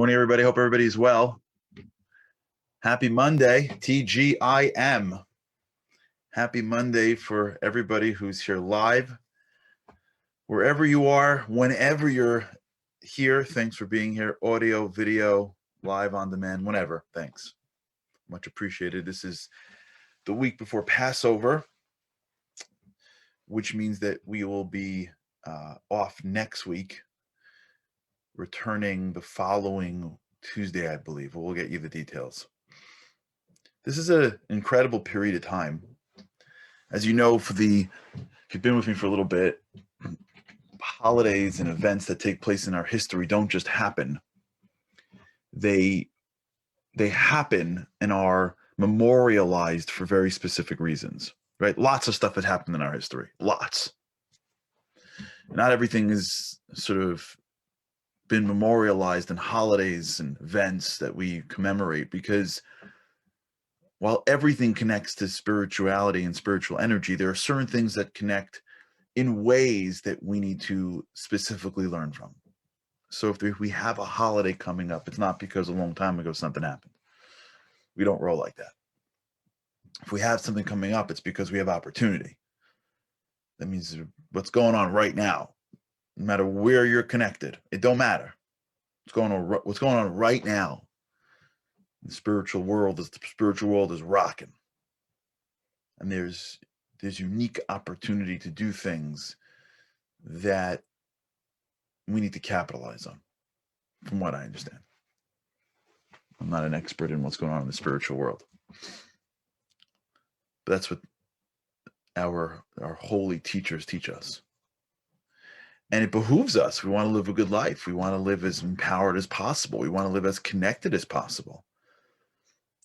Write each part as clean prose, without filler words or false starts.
Morning, everybody. Hope everybody's well. Happy Monday, TGIM. Happy Monday for everybody who's here live. Wherever you are, whenever you're here, thanks for being here. Audio, video, live on demand, whenever. Thanks. Much appreciated. This is the week before Passover, which means that we will be off next week, returning the following Tuesday, I believe. We'll get you the details. This is an incredible period of time. As you know, if you've been with me for a little bit, holidays and events that take place in our history don't just happen. They happen and are memorialized for very specific reasons, right? Lots of stuff has happened in our history, lots. Not everything is sort of been memorialized in holidays and events that we commemorate, because while everything connects to spirituality and spiritual energy, there are certain things that connect in ways that we need to specifically learn from. So if we have a holiday coming up, it's not because a long time ago something happened. We don't roll like that. If we have something coming up, it's because we have opportunity. That means what's going on right now, no matter where you're connected, it don't matter. What's going on right now. The spiritual world is rocking. And there's unique opportunity to do things that we need to capitalize on, from what I understand. I'm not an expert in what's going on in the spiritual world, but that's what our holy teachers teach us. And it behooves us. We want to live a good life. We want to live as empowered as possible. We want to live as connected as possible.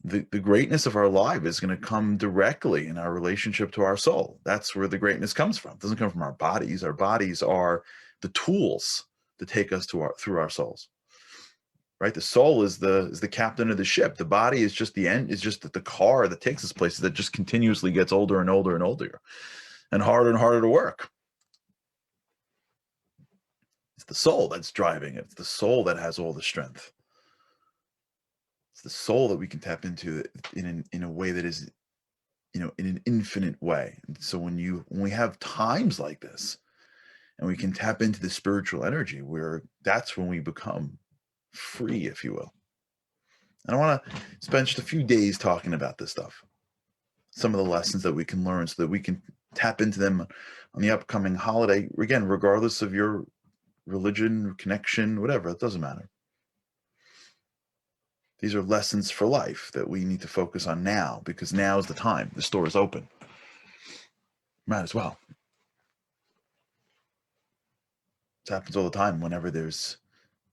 The greatness of our life is going to come directly in our relationship to our soul. That's where the greatness comes from. It doesn't come from our bodies. Our bodies are the tools to take us through our souls. Right? The soul is the captain of the ship. The body is just the car that takes us places, that just continuously gets older and older and older and harder to work. It's the soul that's driving it. It's the soul that has all the strength. It's the soul that we can tap into in a way that is, in an infinite way. And so when we have times like this, and we can tap into the spiritual energy, that's when we become free, if you will. And I want to spend just a few days talking about this stuff, some of the lessons that we can learn, so that we can tap into them on the upcoming holiday. Again, regardless of your religion, connection, whatever, it doesn't matter. These are lessons for life that we need to focus on now, because now is the time. The store is open. Might as well. It happens all the time whenever there's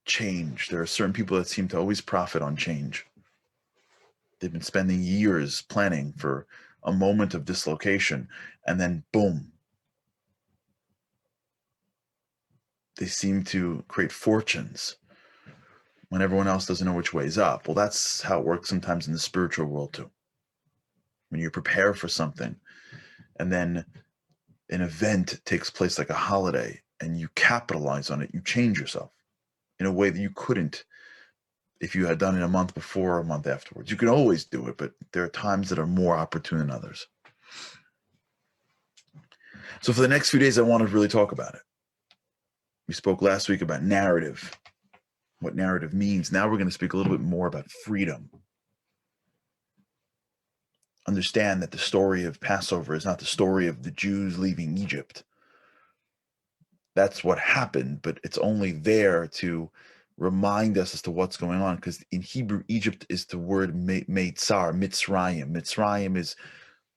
change. There are certain people that seem to always profit on change. They've been spending years planning for a moment of dislocation, and then boom. They seem to create fortunes when everyone else doesn't know which way's up. Well, that's how it works sometimes in the spiritual world too. When you prepare for something, and then an event takes place like a holiday, and you capitalize on it, you change yourself in a way that you couldn't if you had done it a month before or a month afterwards. You can always do it, but there are times that are more opportune than others. So for the next few days, I want to really talk about it. We spoke last week about narrative, what narrative means. Now we're going to speak a little bit more about freedom. Understand that the story of Passover is not the story of the Jews leaving Egypt. That's what happened, but it's only there to remind us as to what's going on, because in Hebrew, Egypt is the word Meitzar, Mitzrayim. Mitzrayim is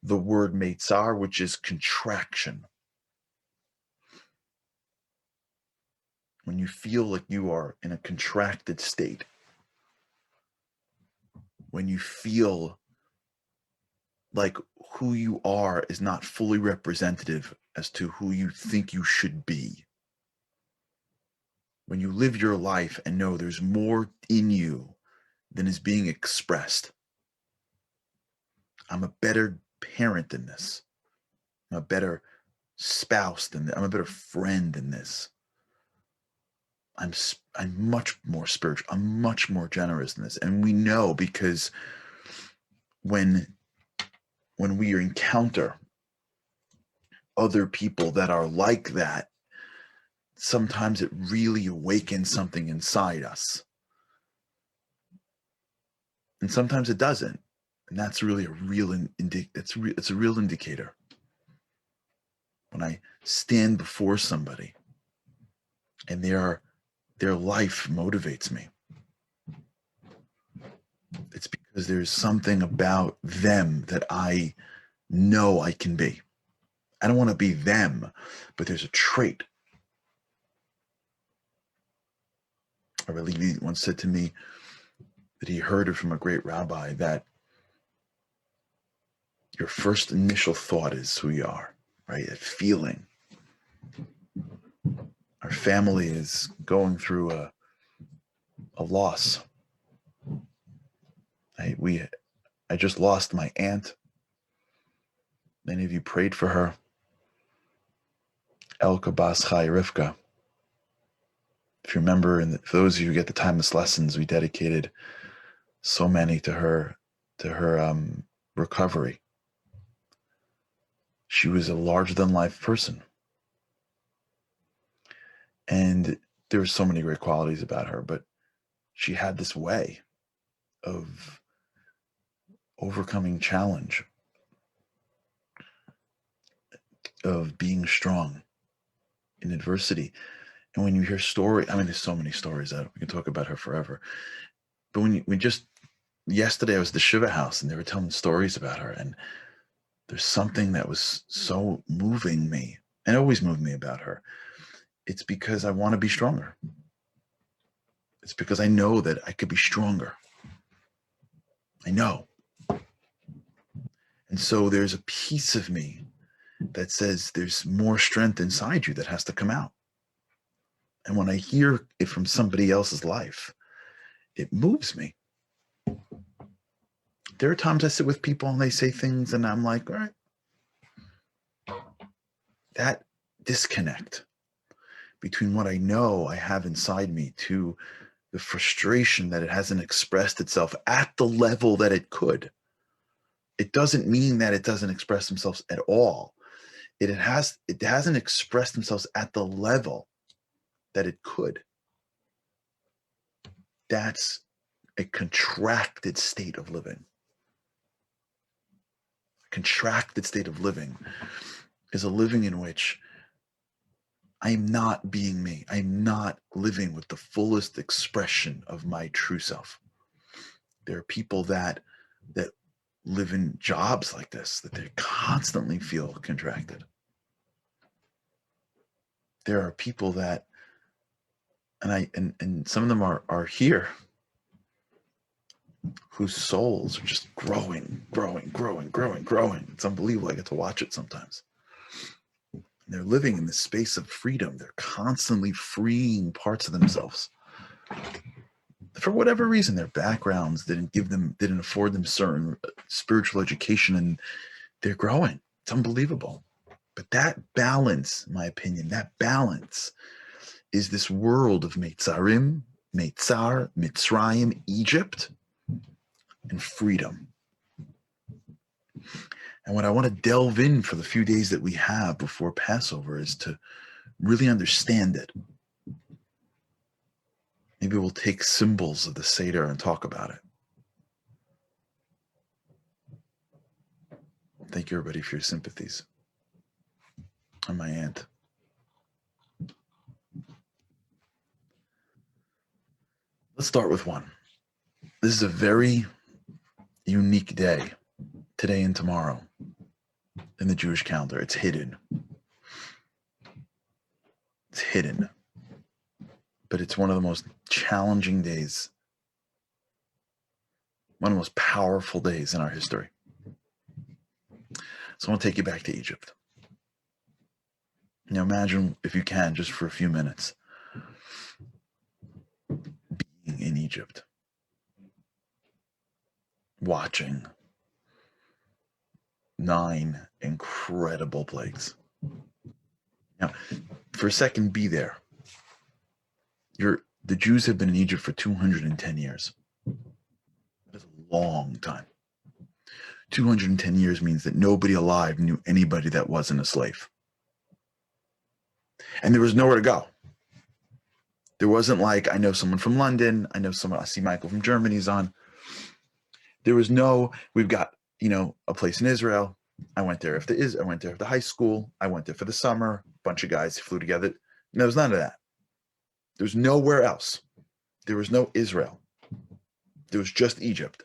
the word Meitzar, which is contraction. When you feel like you are in a contracted state, when you feel like who you are is not fully representative as to who you think you should be, when you live your life and know there's more in you than is being expressed. I'm a better parent than this. I'm a better spouse than this. I'm a better friend than this. I'm much more spiritual. I'm much more generous than this. And we know because when we encounter other people that are like that, sometimes it really awakens something inside us. And sometimes it doesn't. And that's really a real it's a real indicator. When I stand before somebody and their life motivates me, it's because there's something about them that I know I can be. I don't want to be them, but there's a trait. I believe he once said to me that he heard it from a great rabbi that your first initial thought is who you are, right? That feeling. Our family is going through a loss. I just lost my aunt. Many of you prayed for her. Elka Bas Chai Rivka. If you remember, and for those of you who get the timeless lessons, we dedicated so many to her recovery. She was a larger than life person. And there were so many great qualities about her, but she had this way of overcoming challenge, of being strong in adversity. And when you hear there's so many stories that we can talk about her forever. But yesterday I was at the Shiva house and they were telling stories about her, and there's something that was so moving me, and always moved me about her. It's because I want to be stronger. It's because I know that I could be stronger. I know. And so there's a piece of me that says there's more strength inside you that has to come out. And when I hear it from somebody else's life, it moves me. There are times I sit with people and they say things and I'm like, all right. That disconnect between what I know I have inside me to the frustration that it hasn't expressed itself at the level that it could. It doesn't mean that it doesn't express themselves at all. It hasn't expressed themselves at the level that it could. That's a contracted state of living. A contracted state of living is a living in which I'm not being me. I'm not living with the fullest expression of my true self. There are people that live in jobs like this, that they constantly feel contracted. There are people that, and some of them are here, whose souls are just growing. It's unbelievable. I get to watch it sometimes. And they're living in this space of freedom. They're constantly freeing parts of themselves. For whatever reason, their backgrounds didn't afford them certain spiritual education, and they're growing. It's unbelievable. But that balance, in my opinion, that balance is this world of Meitzarim, Meitzar, Mitzrayim, Egypt, and freedom. And what I want to delve in for the few days that we have before Passover is to really understand it. Maybe we'll take symbols of the Seder and talk about it. Thank you, everybody, for your sympathies. And my aunt. Let's start with one. This is a very unique day, today and tomorrow, in the Jewish calendar. It's hidden. It's hidden. But it's one of the most challenging days, one of the most powerful days in our history. So I want to take you back to Egypt. Now imagine, if you can, just for a few minutes, being in Egypt, watching 9 incredible plagues. Now, for a second, be there. The Jews have been in Egypt for 210 years. That is a long time. 210 years means that nobody alive knew anybody that wasn't a slave. And there was nowhere to go. There wasn't like, I know someone from London, I see Michael from Germany's on. There was no, we've got, a place in Israel. I went there after high school. I went there for the summer. A bunch of guys flew together. There was none of that. There was nowhere else. There was no Israel. There was just Egypt.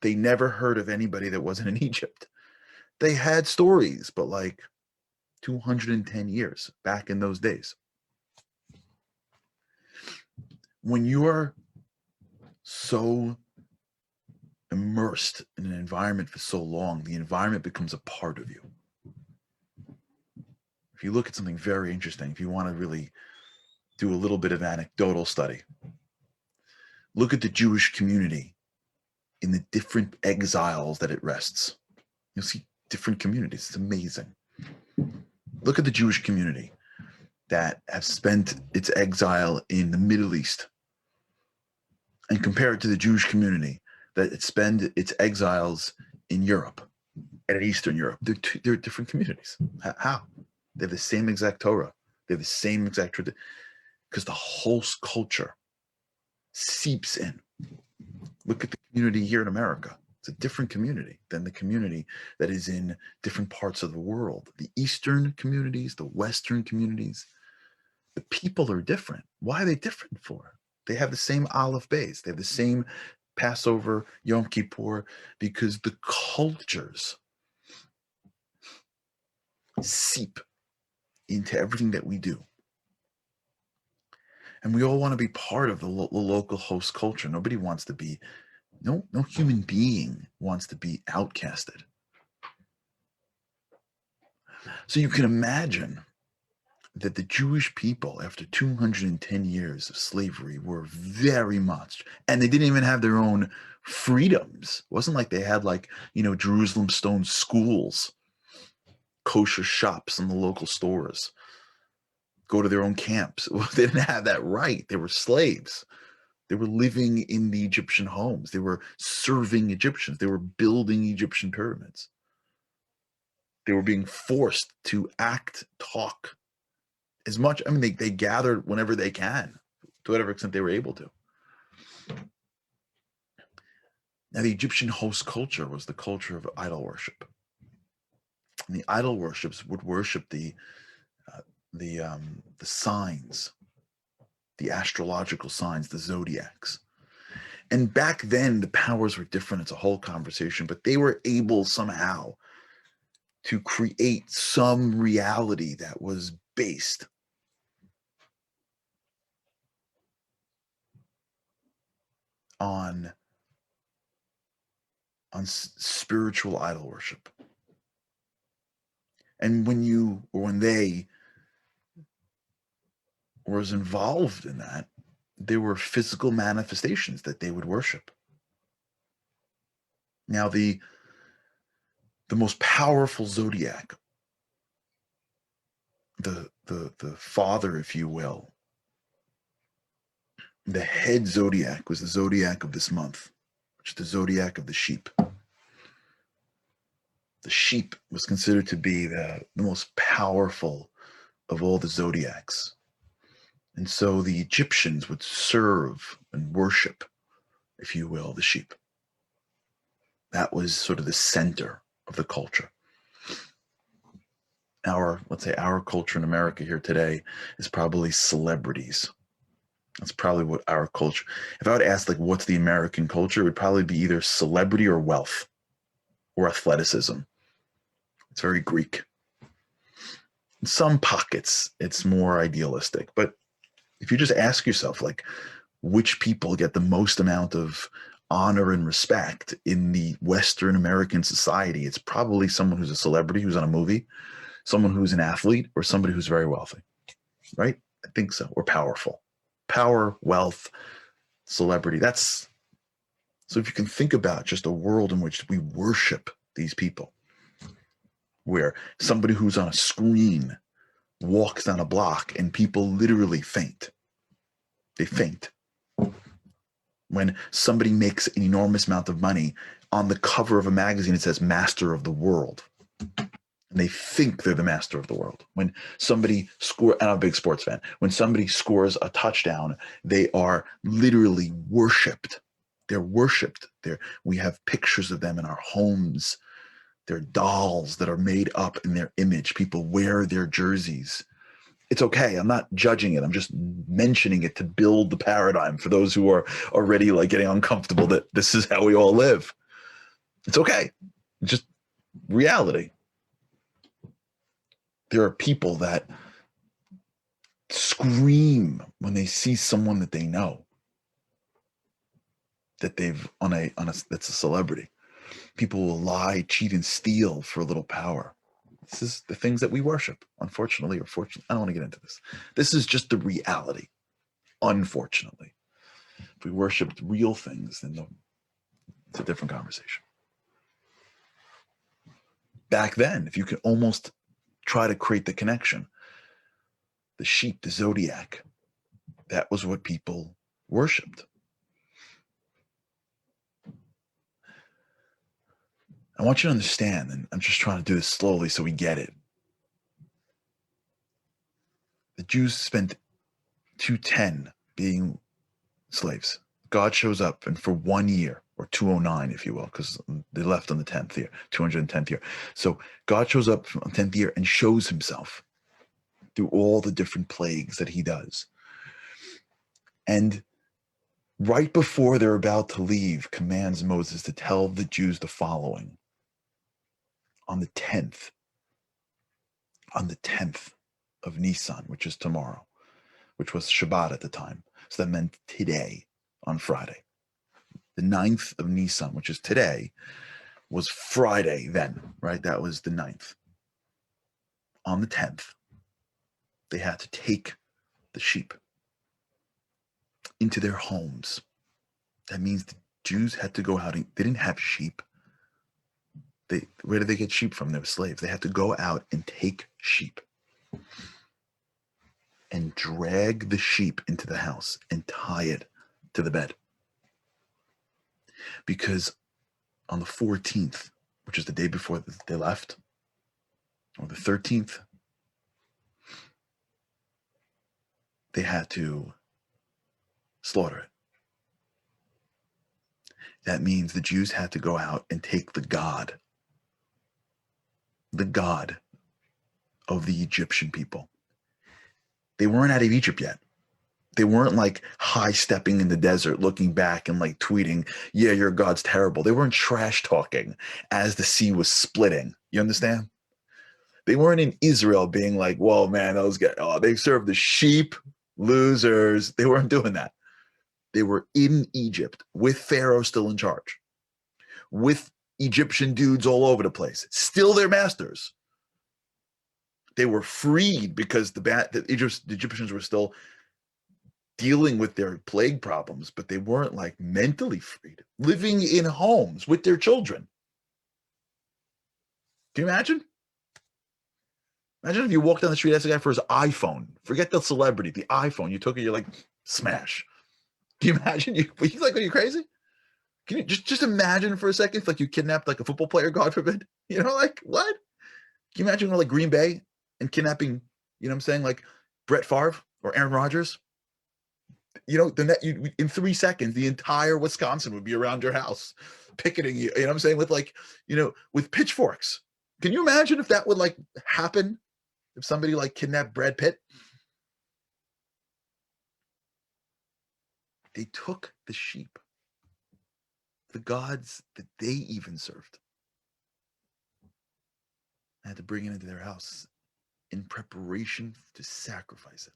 They never heard of anybody that wasn't in Egypt. They had stories, but like 210 years back in those days. When you're so immersed in an environment for so long, the environment becomes a part of you. If you look at something very interesting, if you want to really do a little bit of anecdotal study, look at the Jewish community in the different exiles that it rests. You'll see different communities. It's amazing. Look at the Jewish community that have spent its exile in the Middle East and compare it to the Jewish community that spend its exiles in Europe and in Eastern Europe. They're different communities. How? They have the same exact Torah. They have the same exact tradition, because the whole culture seeps in. Look at the community here in America. It's a different community than the community that is in different parts of the world. The Eastern communities, the Western communities, the people are different. Why are they different for? They have the same Aleph Beis. They have the same Passover, Yom Kippur, because the cultures seep into everything that we do. And we all want to be part of the local host culture. Nobody wants to be, no human being wants to be outcasted. So you can imagine that the Jewish people, after 210 years of slavery, were very much, and they didn't even have their own freedoms. It wasn't like they had Jerusalem stone schools, kosher shops in the local stores, go to their own camps. They didn't have that right. They were slaves. They were living in the Egyptian homes. They were serving Egyptians. They were building Egyptian pyramids. They were being forced to act, talk as much. I mean, they gathered whenever they can, to whatever extent they were able to. Now, the Egyptian host culture was the culture of idol worship. And the idol worships would worship the signs, the astrological signs, the zodiacs. And back then, the powers were different. It's a whole conversation, but they were able somehow to create some reality that was based on spiritual idol worship. And when they was involved in that, there were physical manifestations that they would worship. Now, the most powerful zodiac, the father, if you will, the head zodiac was the zodiac of this month, which is the zodiac of the sheep. The sheep was considered to be the most powerful of all the zodiacs. And so the Egyptians would serve and worship, if you will, the sheep. That was sort of the center of the culture. Let's say our culture in America here today is probably celebrities. That's probably what our culture, if I would ask what's the American culture, it would probably be either celebrity or wealth or athleticism. It's very Greek. In some pockets, it's more idealistic. But if you just ask yourself, which people get the most amount of honor and respect in the Western American society, it's probably someone who's a celebrity, who's on a movie, someone who's an athlete, or somebody who's very wealthy, right? I think so, or powerful. Power, wealth, celebrity. So if you can think about just a world in which we worship these people, where somebody who's on a screen walks down a block and people literally faint. They faint. When somebody makes an enormous amount of money, on the cover of a magazine, it says master of the world. And they think they're the master of the world. When somebody scores, and I'm a big sports fan, when somebody scores a touchdown, they are literally worshipped. They're worshipped. We have pictures of them in our homes. They're dolls that are made up in their image. People wear their jerseys. It's okay. I'm not judging it. I'm just mentioning it to build the paradigm for those who are already like getting uncomfortable that this is how we all live. It's okay. It's just reality. There are people that scream when they see someone that they know, that they've that's a celebrity. People will lie, cheat, and steal for a little power. This is the things that we worship, unfortunately or fortunately. I don't want to get into this. This is just the reality, unfortunately. If we worshiped real things, then it's a different conversation. Back then, if you could almost try to create the connection, the sheep, the zodiac, that was what people worshipped. I want you to understand, and I'm just trying to do this slowly so we get it. The Jews spent 210 being slaves. God shows up, and for 1 year, or 209, if you will, because they left on the 10th year, 210th year. So God shows up on the 10th year and shows himself through all the different plagues that he does. And right before they're about to leave, commands Moses to tell the Jews the following. On the 10th of Nisan, which is tomorrow, which was Shabbat at the time. So that meant today, on Friday. The 9th of Nisan, which is today, was Friday then, right? That was the 9th. On the 10th, they had to take the sheep into their homes. That means the Jews had to go out. They didn't have sheep. Where did they get sheep from? They were slaves. They had to go out and take sheep and drag the sheep into the house and tie it to the bed. Because on the 14th, which is the day before they left, or the 13th, they had to slaughter it. That means the Jews had to go out and take the god of the Egyptian people. They weren't out of Egypt yet. They weren't like high stepping in the desert, looking back and like tweeting, yeah, your God's terrible. They weren't trash talking as the sea was splitting. You understand? They weren't in Israel being like, whoa, man, those guys, they serve the sheep, losers. They weren't doing that. They were in Egypt with Pharaoh still in charge, with Egyptian dudes all over the place, still their masters. They were freed because the Egyptians were still dealing with their plague problems, but they weren't like mentally freed, living in homes with their children. Can you imagine? Imagine if you walked down the street, asked a guy for his iPhone. Forget the celebrity, the iPhone. You took it, you're like, smash. Can you imagine? He's like, are you crazy? Can you just imagine for a second if like you kidnapped like a football player, God forbid? You know, like what? Can you imagine like Green Bay and kidnapping, you know what I'm saying, like Brett Favre or Aaron Rodgers? You know, then in 3 seconds, the entire Wisconsin would be around your house, picketing you. You know what I'm saying? With like, you know, with pitchforks. Can you imagine if that would like happen? If somebody like kidnapped Brad Pitt? They took the sheep, the gods that they even served, and had to bring it into their house in preparation to sacrifice it.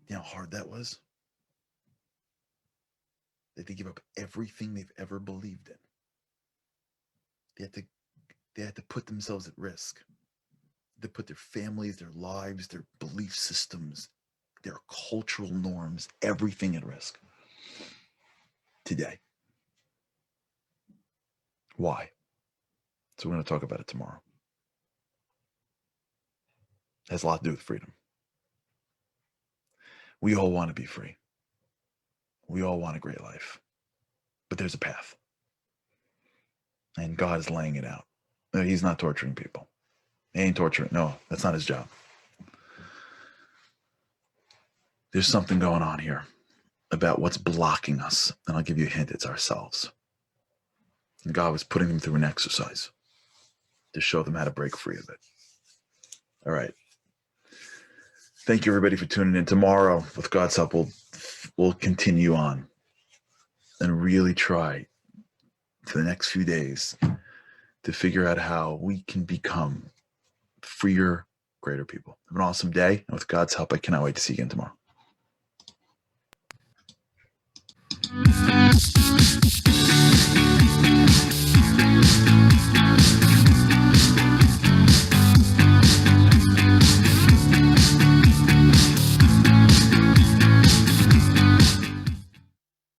You know how hard that was? They had to give up everything they've ever believed in. They had to put themselves at risk. They put their families, their lives, their belief systems, their cultural norms, everything at risk today. Why? So we're going to talk about it tomorrow. It has a lot to do with freedom. We all want to be free. We all want a great life. But there's a path. And God is laying it out. No, he's not torturing people. He ain't torturing. No, that's not his job. There's something going on here about what's blocking us. And I'll give you a hint, it's ourselves. And God was putting them through an exercise to show them how to break free of it. All right. Thank you, everybody, for tuning in. Tomorrow, with God's help, we'll continue on and really try for the next few days to figure out how we can become freer, greater people. Have an awesome day. And with God's help, I cannot wait to see you again tomorrow.